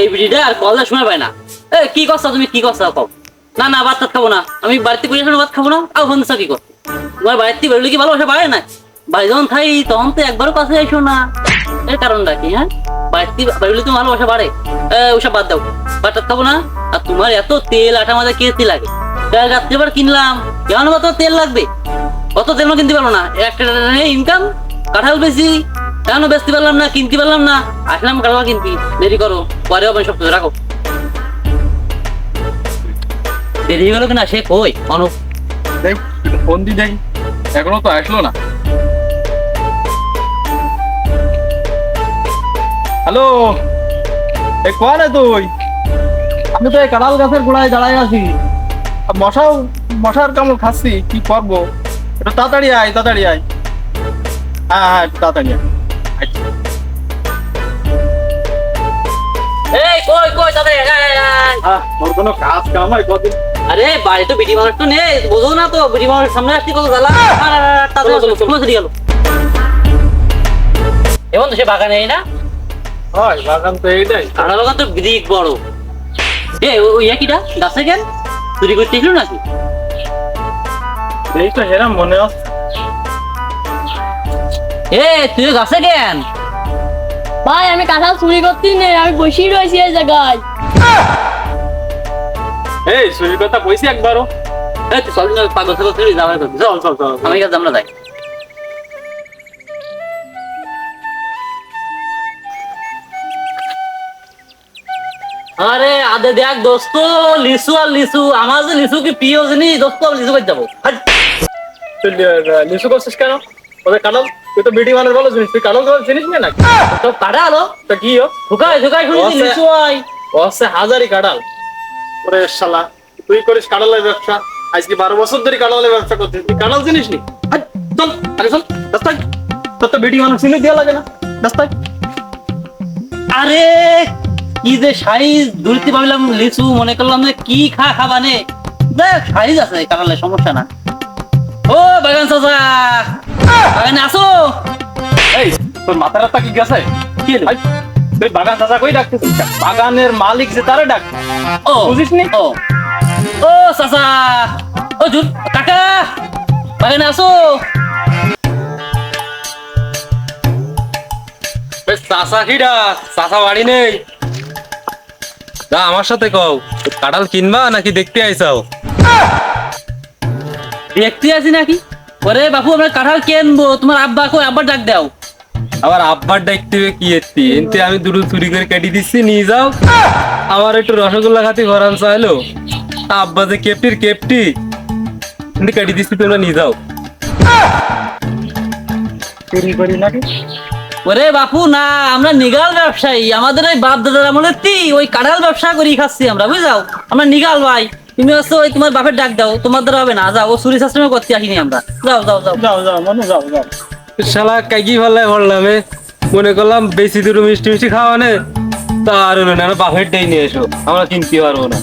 এই বিড়িটা আর কল সময় পায় না। কি করছো তুমি, কি করছো কও? না না, ভাত টাত খাবো না, আমি বাড়িতে করে আসলে ভাত খাবো না। আর ফোন কি কর, তোমার বাড়িতে বেরোলে কি ভালোবাসা বাড়ে না? বাড়ি যখন থাই তখন তো একবারও কাছে এসো না, এর কারণটা কি? হ্যাঁ, বাড়িতে বেরোলে তো ভালোবাসা বাড়ে। ওসব বাদ দাও, ভাত টাত খাবো না। আর তোমার এত তেল আটা মাঝে কে লাগে? রাত্রিবার কিনলাম, কেমন কত তেল লাগবে? কত তেল কিনতে পারবো না, একটা ইনকাম। কাঁঠাল বেশি কেন বেচতে পারলাম না, কিনতে পারলাম না, আসলাম কাঁঠাল কিনতে। দেরি করো, পরে হবে সব কিছু, রাখো। দেরি হয়ে গেল কিনা, সে কই অনুপ? দেখ ফোন দি দেখি, এখনো তো আসলো না। হ্যালো, এ কোন তুই? আমি তো এই কাঁঠাল গাছের গোড়ায় দাঁড়াই আছি, মশার কামড় খাচ্ছি, কি করবো? একটু তাড়াতাড়ি আয়, তাড়াতাড়ি আয়। হ্যাঁ হ্যাঁ, একটু তাড়াতাড়ি আয়। আচ্ছা। এই কই কই তাড়াতাড়ি তোর কোনো কাজ কাম হয় কদিন? আরে বাড়ি তো বিডি মানুষ তো নেই, বোঝো না তো? বিডি মানুষ সামনে আসতে কত জ্বালা। তাড়াতাড়ি গেল। এমন তো সে বাগানে এই না হয়, বাগান তো এইটাই। কাঁঠাল বাগান তো বিদিক বড়। ওই একইটা গাছে কেন চুরি করতে এসলো নাকি? এই তো হেরাম মনে হচ্ছে। তুই গাছে কেন? ভাই আমি কাঁঠাল চুরি করতেই নেই, আমি বসেই রয়েছি এই জায়গায়। এই চুরির কথা কইছি একবারও। তুই চল না, পাগল ছাগল ছেড়ে যাওয়া করবি। চল চল চল, আমি কাছে আমরা যাই। আরে আদে দেখ দোস্ত, লিচু আর লিচু, আমার যে লিচু কি প্রিয় জিনিস দোস্ত, লিচু করে যাবো। তুই লিচু করছিস কেন? ওদের কাঁঠাল, তুই তো বিডি মানুষ বলো জিনিস, তুই কাঁঠাল তোমার জিনিস নিয়ে নাকি? তো কাটা আলো তা কি ঢুকাই ঢুকাই শুনেছি লিচু হয়। হচ্ছে হাজারি কাঁঠাল। ওরে শালা, তুই করিস কাঁঠালের ব্যবসা, আজকে 12 বছর ধরে কাঁঠালের ব্যবসা করছিস, তুই কাঁঠাল জিনিস নি? চল আগে চল রাস্তায়, তোর তো বিডি মানুষ চিনি দেওয়া লাগে না রাস্তায়। আরে কি যে সাইজ ধরতে পারলাম লিচু, মনে করলাম যে কি খাবানে। দেখ সাইজ আছে কাঁঠালের, সমস্যা না। ও বাগান চাচা, বাগানে আসো। এই তোর মাথা রাস্তা কি গেছে? কি হলো? ভাই, তুই বাগান চাচা কই ডাকতেছিস? বাগানের মালিক যে তারে ডাক, ও বুঝিস নি? ও ও চাচা, ও জুন কাকা, বাগানে আসো। চাচা কি ডাক? চাচা বাড়ি নেই? না আমার সাথে কও, কাঁঠাল কিনবা নাকি দেখতে আইসাও? দেখতে আছি নাকি? ওরে বাপু আমরা কাঁঠাল কিনবো, তোমার আব্বা কই? আব্বা ডাক দাও। আবার আব্বার দেখতে হবে কি এতে? এতে আমি দুটো চুরি করে কেটে দিচ্ছি, নিয়ে যাও। আমার একটু রসগোল্লা খাতে ঘরান চাইলো, আব্বা যে কেপটির কেপটি কিন্তু কেটে দিচ্ছি, তোমরা নিয়ে যাও। চুরি করি নাকি? ওরে বাপু না, আমরা নিগাল ব্যবসায়ী, আমাদের ওই বাপ দাদার আমলের ওই কাঁঠাল ব্যবসা করি খাচ্ছি আমরা, বুঝাও? আমরা নিগাল ভাই। তুমি হচ্ছে ওই তোমার বাপের ডাক দাও, তোমার দ্বারা হবে না। যাও, ও চুরি শাস্ত্রমে করতে আসিনি আমরা। যাও যাও যাও যাও যাও মনে যাও যাও। শালা কাকি ভাল্লায় ভরলাম, মনে করলাম বেশি দুটো মিষ্টি মিষ্টি খাওয়া নে, তা আর হলো না, বাপের ডেই নিয়ে এসো, আমরা কিনতে পারবো না।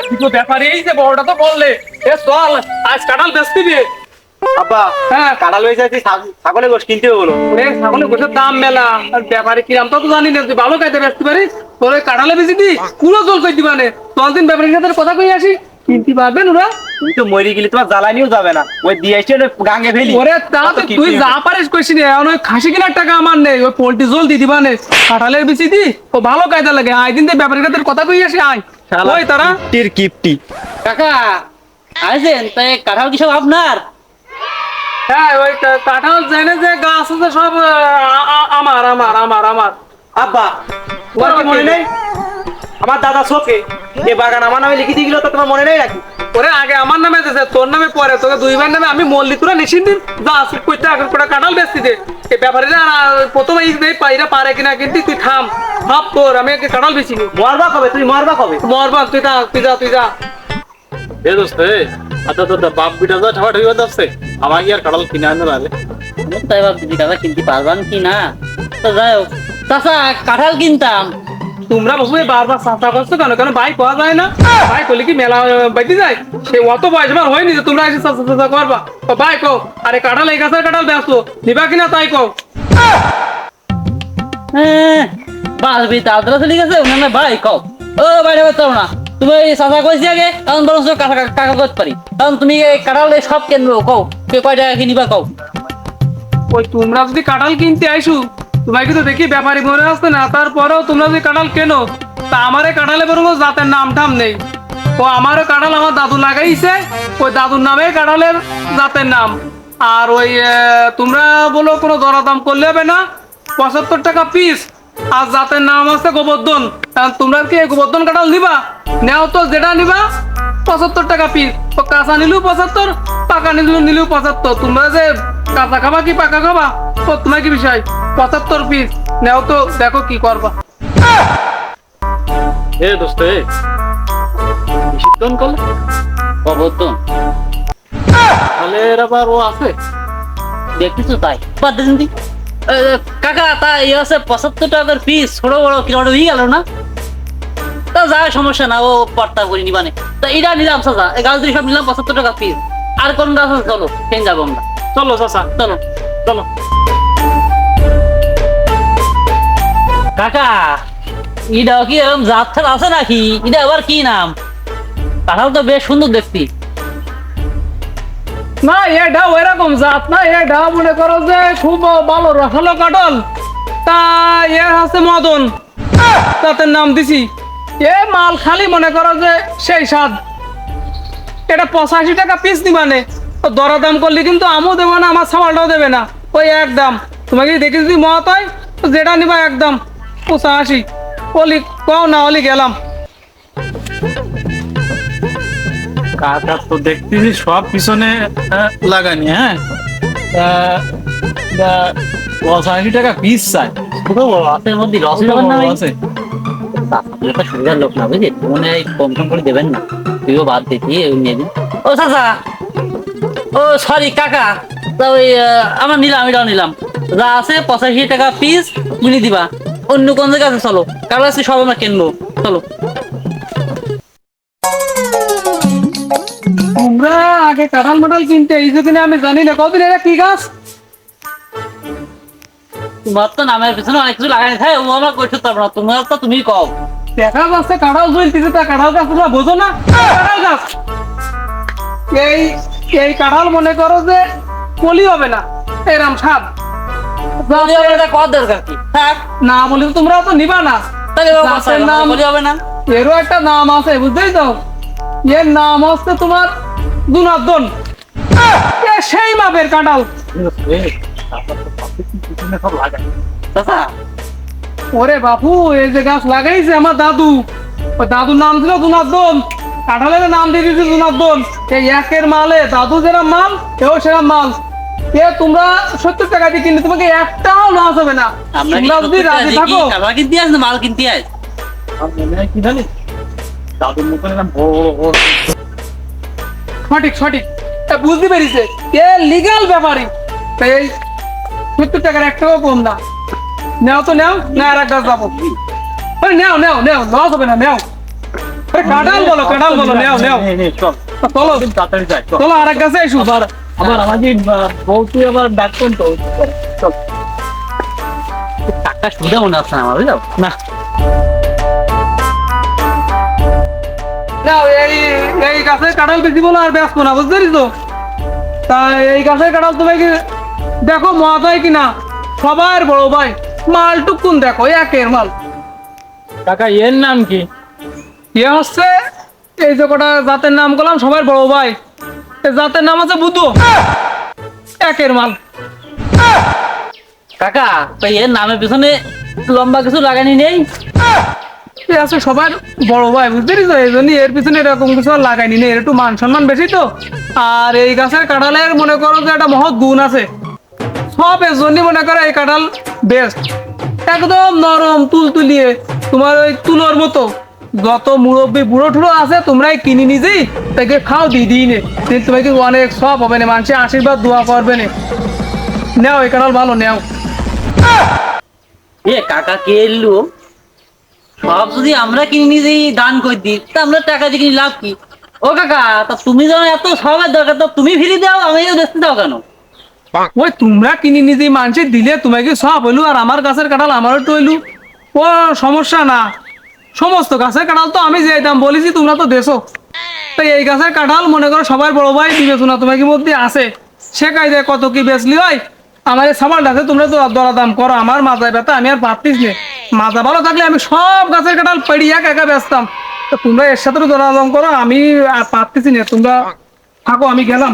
কিন্তু ব্যাপারে এই যে বড়টা তো বললে, এ চল আজ কাঁঠাল বেচতে দিয়ে। আব্বা হ্যাঁ, কাঁঠাল হয়েছে, ছাগলের গোশ কিনতে হলো। ওরে ছাগলের গোশের দাম মেলা, আর ব্যাপারে কি আমি তো জানি না, তুই ভালো খাইতে বেচতে পারিস। তোর ওই কাঁঠালে বেশি দি পুরো জল কই দিবানে। চল দিন ব্যাপারীর সাথে কথা কই আসি, কিনতে পারবেন ওরা? তুমি তো মরে গেলে তোমার জ্বালানিও যাবে না, ওই দিয়ে এসে গাঙে ফেলি। ওরে তা তো তুই যা পারিস কইছিস না, এখন ওই খাসি কেনার টাকা আমার নেই, ওই পোল্ট্রি জল দি দিবানে, কাঁঠালের বেশি দি ও ভালো কায়দা লাগে। আই দিন দে ব্যাপারীর সাথে কথা কই আসি, আয় ওই তারা। কিপ্টির কিপ্টি। কাকা আইছেন? তাই কাঁঠাল কি সব আপনার? হ্যাঁ, ওই কাঁঠাল জেনে যে গাছ আছে সব আমার আমার আমার আমার। আব্বা তোমার কি মনে নেই, আমার দাদা শোকে এই বাগান আমার নামে লিখে দিয়ে গেল, তো তোমার মনে নেই নাকি? ওরে আগে আমার নামে দিয়েছে, তোর নামে পরে, তোকে দুইবার নামে আমি মল্লি, তোরা নিশ্চিন দিন যা আসুক করতে এখন কোটা কাঁঠাল বেচতি দে। এই ব্যাপারীরা প্রথমে এই পাইরা পারে কিনা, কিন্তু তুই থাম ভাব, তোর আমি আগে কাঁঠাল বেচিনি। মরবা কবে? তুমি মরবা কবে? মরবান তুই যা, তুই যা, তুই যা। এ দোস্ত, আচ্ছা তোর বাপ বিটা যা ঠাবা ঠাবি যাচ্ছে, আমাকে আর কাঁঠাল কিনে আনতে পারলে? তাই ভাবছি কাকা কিনতে পারবান কি না। তো যাই হোক চাচা, কাঁঠাল কিনতাম। তোমরা বাবু বারবার চাষা করছো কেন? কেন ভাই পাওয়া যায় না? ভাই করলে কি মেলা বাইতে যায়? সে অত বয়স আমার হয়নি যে তোমরা এসে চাষা চাষা করবা। ভাই কও, আরে কাঁঠাল এই গাছের কাঁঠাল ব্যস্ত নিবা কিনা তাই কও। বাসবি তাড়াতাড়ি চলে গেছে না ভাই কও ও বাইরে বেরো না তুমি এই চাচা কইছি আগে কারণ বরং কাকা কাকা করতে পারি কারণ তুমি এই কাঁঠালে সব কেনবো কও কয় টাকা কিনিবা কও ওই তোমরা যদি কাঁঠাল কিনতে আইসু তোমাকে তো দেখি ব্যাপারী মনে আসছে না, তারপরেও তোমরা যদি কাঁঠাল কেনো তা আমার এই কাঁঠালে বরং জাতের নাম টাম নেই। ও আমারও কাঁঠাল আমার দাদু লাগাইছে, ওই দাদুর নামে কাঁঠালের জাতের নাম। আর ওই তোমরা বলো কোনো দরদাম করলে হবে না, 75 টাকা পিস। আর জাতের নাম আছে গোবর্ধন। তোমরা কি এই গোবর্ধন কাঁঠাল নিবা? নেও তো, যেটা নিবা 75 টাকা পিস। তো কাঁচা নিলেও 75, পাকা নিলেও 75। তোমরা যে কাঁচা খাবা কি পাকা খাবা তো তোমার কি বিষয়? 75 পিস নেও তো, দেখো কি করবা। এ দোস্ত এ নিষিদ্ধন করলে প্রবর্তন তাহলে এর আবার ও আছে। দেখতেছো তাই বাদ দিন দি কাকা তা ইয়ে আছে 75 টাকার পিস, ছোট বড় কিলো হয়ে গেল না? তা যা সমস্যা না, ও পর্তা করে নিবানে। তা এটা নিলাম চাচা, এই গাছ সব নিলাম 75 টাকা পিস। আর কোন গাছ আছে চলো কেন যাবো আমরা, চলো চাচা চলো। চলো। কাকা ইটা কি এরকম জাত থাক আছে নাকি? এটা আবার কি নাম? কাঁঠাল তো বেশ সুন্দর দেখতি। না এটা ওইরকম জাত না, এটা মনে করো যে খুব ভালো রসালো কাঁঠাল। তা এ আছে মদন, তাতে নাম দিছি। এ মাল খালি মনে করো যে সেই স্বাদ। এটা 85 টাকা পিস দিবানে। ও দরদাম করলে কিন্তু আমও দেবো না, আমার সামালটাও দেবে না, ওই একদম। তোমাকে দেখি যদি মত হয় তো যেটা নিবা একদম 85। ওলি কও না, ওলি গেলাম। কাকা তো দেখতেছি সব পিছনে লাগানি। হ্যাঁ 85 টাকা পিস চাই। ছোট বড় আছে মধ্যে রস দেবেন না? আছে একটা সুবিধার লোক না বুঝলি, মনে হয় কম কম করে দেবেন না, তুইও বাদ দিতি নিয়ে দিন। ও চাচা, ও সরি কাকা, তা ওই আমরা নিলাম, এটাও নিলাম। যা আছে 85 টাকা পিস মিলি দিবা। অন্য কোন জায়গায় আছে চলো, কারণ আছে সব আমরা কিনবো, চলো। তোমরা আগে কাঁঠাল মাঠাল কিনতে এই যদি আমি জানি না। কতদিন এটা কি গাছ? তোমার তো নামের পিছনে অনেক কিছু লাগাই থাকে, ও আমরা করতে পারবো না, তোমার তো তুমি কও। দেখা যাচ্ছে কাঁঠাল জ্বলতেছে, তা কাঁঠাল গাছ তোমরা বোঝো না? কাঁঠাল গাছ এই এই কাঁঠাল মনে করো যে কলি হবে না, এরম স্বাদ। বলি হবে না, কত দরকার কি থাক না বলি তো তোমরা তো নিবা না। তাহলে গাছের নাম বলি হবে না। এরও একটা নাম আছে, বুঝতেই তো। এর নাম হচ্ছে তোমার দুনাদ্দন। সেই মাপের কাঁঠাল। সব লাগাই। চাচা ওরে বাপু, এই যে গাছ লাগাইছে আমার দাদু, ওই দাদুর নাম ছিল দুনাদ্দন। কাঁঠালের নাম দিয়ে দিয়েছে দুনাদ্দন। এই একের মালে দাদু যেরকম মাল, এও সেরকম মাল। এ তোমরা 70 টাকা দিয়ে কিনলে তোমাকে একটাও লস হবে না। আমরা তোমরা যদি রাজি থাকো। কারবার কিনতে আস না মাল কিনতে আস? মনে হয় কি জানিস, দাদুর মতন এরকম বড় বড় সঠিক সঠিক, বুঝতে পেরেছে। এ লিগাল ব্যাপারই। তাই এই 70 টাকার একটাও কম না। নেও তো নেও, না আর এক গাছ যাবো। নেও নেও নেও, লস হবে না, নেও। কাঁঠাল বলো, কাঁঠাল বলো, নেও নেও। চল চলো তাড়াতাড়ি যাই। চলো, আর এক গাছে এসো। আবার আমাকে বউ তুই আবার ডাকতেন তো। চল। টাকা সুবিধা মনে আসছে না আমার, বুঝলো না? নাও, এই এই গাছের কাঁঠাল বেশি বলো আর ব্যস্ত না, বুঝতে পারিস তো? তা এই গাছের কাঁঠাল তুমি কি দেখো মত হয় কিনা। সবার বড় ভাই, মাল টুকুন দেখো, একের মাল। কাকা এর নাম কি? এ হচ্ছে এই যে কটা জাতের নাম করলাম, সবার বড় ভাই। এই জাতের নাম আছে বুদ্ধ, একের মাল। কাকা তো এর নামের পিছনে লম্বা কিছু লাগানি নেই? এ আছে সবার বড় ভাই, বুঝতে পারিস? এই জন্য এর পিছনে এরকম কিছু আর লাগাইনি নেই। এর একটু মান সম্মান বেশি তো। আর এই গাছের কাঁঠালের মনে করো যে একটা মহৎ গুণ আছে। সব এর জন্য মনে করো এই কাঁঠাল বেস্ট। একদম নরম তুলতুলিয়ে, তোমার ওই তুলোর মতো। যত মুরব্বী বুড়ো ঠুড়ো আছে তোমরাই কিনে নিজেই তাকে খাও দিই নে, তোমাকে অনেক সব হবে না, মানুষের আশীর্বাদ দোয়া করবে না। নেও, এই কাঁঠাল ভালো, নেও। এ কাকা কে এলো? সব যদি আমরা কিনে নিজেই দান করে দিই, তা আমরা টাকা দিয়ে কিনে লাভ কি? ও কাকা, তা তুমি যখন এত সবার দরকার, তো তুমি ফিরে দাও, আমি ব্যস্ত দাও কেন? ওই তোমরা কিনে নিজে মানুষের দিলে তোমাকে সব হইলু আর আমার গাছের কাঁঠাল আমারও তো হইলু। ও সমস্যা না, সমস্ত গাছের কাঁঠাল তো আমি যে দাম বলেছি তোমরা তো দেশো। তাই এই গাছের কাঁঠাল মনে করো সবার বড় ভাই বিবেচনা তোমাকে মধ্যে আছে, সে কায়দায় কত কি বেচলি হয় আমার এই সামাল আছে, তোমরা তো দরাদাম করো। আমার মাথায় ব্যথা, আমি আর পারতিস নে। মাজা ভালো থাকলে আমি সব গাছের কাঁঠাল পেড়ি একা একা বেচতাম। তো তোমরা এর সাথে দরাদাম করো, আমি আর পারতেছি না। তোমরা থাকো, আমি গেলাম।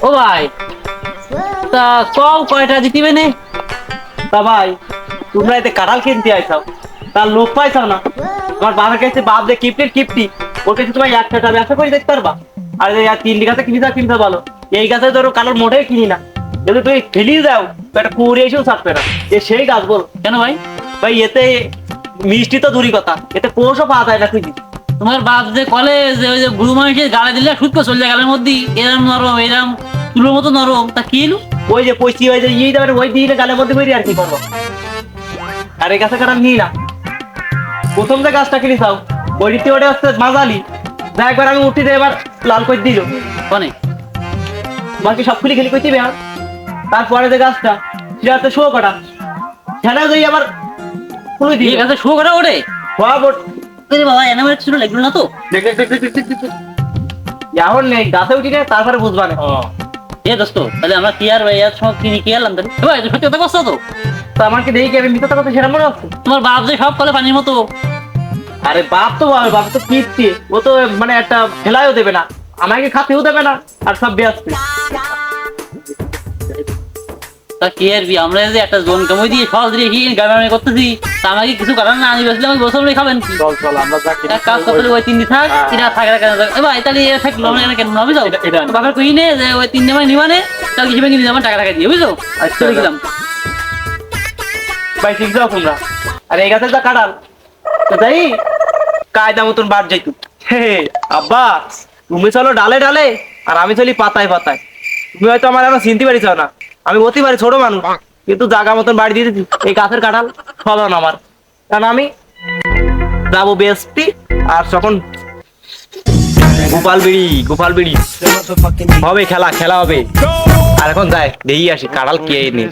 ও ভাই, তা কও কয়টা জিতিবে নে? তা ভাই তোমরা এতে কাঁঠাল কিনতে আইসাও, তার লোক পাইছাও না। আমার বাবার কাছে বাপ যে কিপ্টির কিপ্টি, ওর কাছে তোমার একটা ব্যবসা করে দেখতে পারবা। আর এই 3 গাছে কিনতে ভালো, এই গাছে ধরো কালোর মোটেই কিনি না। যদি তুমি ফেলি যাও তো একটা কুড়ে এসেও ছাড়বে না, এ সেই গাছ বল। কেন ভাই? ভাই এতে মিষ্টি তো দূরই কথা, এতে কোষও পাওয়া যায় না খুঁজি। তোমার বাপ যে কলে যে ওই যে বুড়ো মানুষের গালে দিলে সুটকো চলে যায় গালের মধ্যে, এরম নরম এরম তুলোর মতো নরম, তা কি এলো? ওই যে পয়সি ওই যে ইয়ে যাবে ওই দিয়ে গালের মধ্যে বেরিয়ে আর কি করবো। আর এই গাছে কাটা নিই না, প্রথম যে গাছটা কিনে চাও ওই রীতি ওটা হচ্ছে মাজালি, যা একবার আমি উঠি দিয়ে এবার লাল করে দিল অনেক বাকি সব খুলি খেলি করতে বেহার। তারপরে যে গাছটা সেটা হচ্ছে শো কাটা, সেটা যদি আবার খুলে এই দিয়ে গাছে শো করা ওঠে? বাবা এনে ছিল লাগলো না তো? এখন নেই গাছে উঠি না, তারপরে বুঝবা না। এ দোস্ত, তাহলে আমরা কি আর এর সঙ্গে কিনে কি আনলাম তাহলে? ভাই এটা সত্যি কথা কষ্ট তো? তো আমাকে দেখি কি আমি মিথ্যা কথা সেটা মনে হচ্ছে? তোমার বাপ যে সব কলে পানির মতো। আরে বাপ তো বাপ তো কিপটি, ও তো মানে একটা ফেলাইও দেবে না, আমাকে খাতেও দেবে না, আর সব ব্যস্ত। তা কি আর বি, আমরা যে একটা জোন কামই দিয়ে সহজ দিয়ে গাড়ি করতেছি, তা আমাকে কিছু কারণ না আনি বসলে আমাকে বসে খাবেন কি? চল আমরা এক কাজ করতে ওই 3 দিন থাক, এরা থাকে কেন? ভাই তাহলে এরা থাকলো আমরা এখানে কেন হবে যাও? বাবার কই নে যে ওই 3 দিন নিবানে, তাহলে হিসেবে কিনে যাবেন, টাকা দিয়ে বুঝছো? আচ্ছা গেলাম ভাই, ঠিক যাও তোমরা। আর এই গাছের যা কাঁঠাল তো যাই কায়দা মতন বাদ যাইতো। আব্বা তুমি চলো ডালে ডালে, আর আমি চলি পাতায় পাতায়। তুমি হয়তো আমার এখন চিনতে পারিস না, আমি অতি পারি ছোট মানুষ, কিন্তু জায়গা মতন বাড়ি দিয়ে দিচ্ছি। এই গাছের কাঁঠাল ফলন আমার, কারণ আমি যাবো বেস্তি। আর যখন গোপাল বিড়ি হবে, খেলা হবে। আর এখন যাই দেখি আসি কাঁঠাল কে এনে।